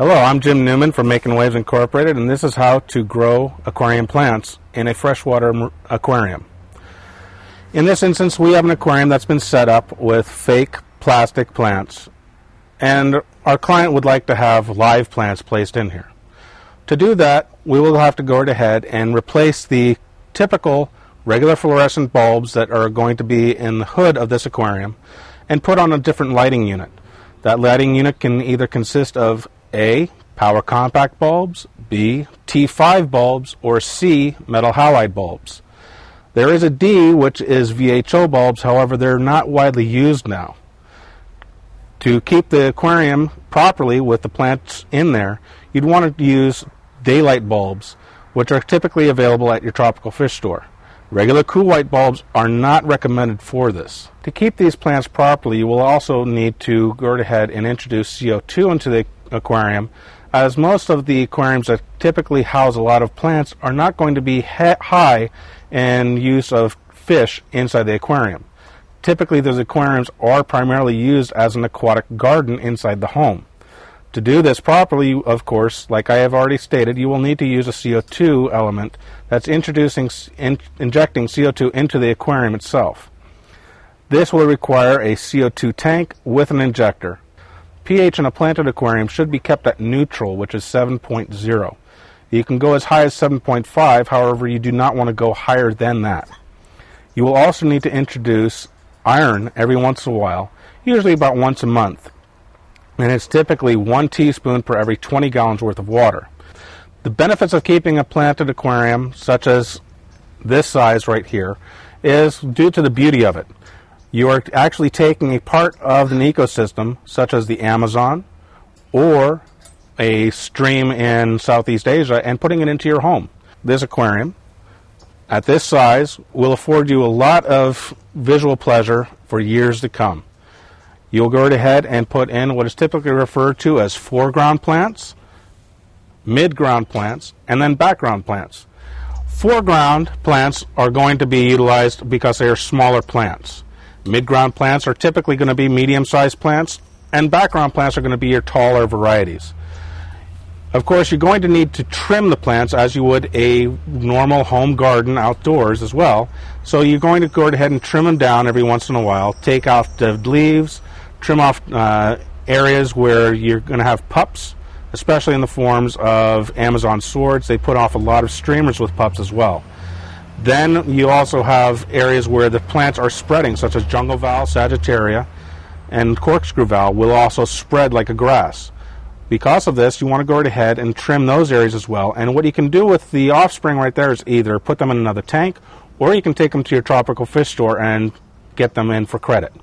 Hello, I'm Jim Newman from Making Waves Incorporated, and this is how to grow aquarium plants in a freshwater aquarium. In this instance, we have an aquarium that's been set up with fake plastic plants, and our client would like to have live plants placed in here. To do that, we will have to go ahead and replace the typical regular fluorescent bulbs that are going to be in the hood of this aquarium and put on a different lighting unit. That lighting unit can either consist of A, power compact bulbs, B, T5 bulbs, or C, metal halide bulbs. There is a D, which is VHO bulbs, however they're not widely used now. To keep the aquarium properly with the plants in there, you'd want to use daylight bulbs, which are typically available at your tropical fish store. Regular cool white bulbs are not recommended for this. To keep these plants properly, you will also need to go ahead and introduce CO2 into the aquarium, as most of the aquariums that typically house a lot of plants are not going to be high in use of fish inside the aquarium. Typically, those aquariums are primarily used as an aquatic garden inside the home. To do this properly, of course, like I have already stated, you will need to use a CO2 element that's injecting CO2 into the aquarium itself. This will require a CO2 tank with an injector. pH in a planted aquarium should be kept at neutral, which is 7.0. You can go as high as 7.5, however, you do not want to go higher than that. You will also need to introduce iron every once in a while, usually about once a month. And it's typically 1 teaspoon per every 20 gallons worth of water. The benefits of keeping a planted aquarium, such as this size right here, is due to the beauty of it. You are actually taking a part of an ecosystem, such as the Amazon or a stream in Southeast Asia, and putting it into your home. This aquarium, at this size, will afford you a lot of visual pleasure for years to come. You'll go ahead and put in what is typically referred to as foreground plants, mid-ground plants, and then background plants. Foreground plants are going to be utilized because they are smaller plants. Mid-ground plants are typically going to be medium-sized plants, and background plants are going to be your taller varieties. Of course, you're going to need to trim the plants as you would a normal home garden outdoors as well. So you're going to go ahead and trim them down every once in a while, take off the leaves, trim off areas where you're going to have pups, especially in the forms of Amazon swords. They put off a lot of streamers with pups as well. Then you also have areas where the plants are spreading, such as jungle val, sagittaria, and corkscrew val will also spread like a grass. Because of this, you want to go ahead and trim those areas as well. And what you can do with the offspring right there is either put them in another tank, or you can take them to your tropical fish store and get them in for credit.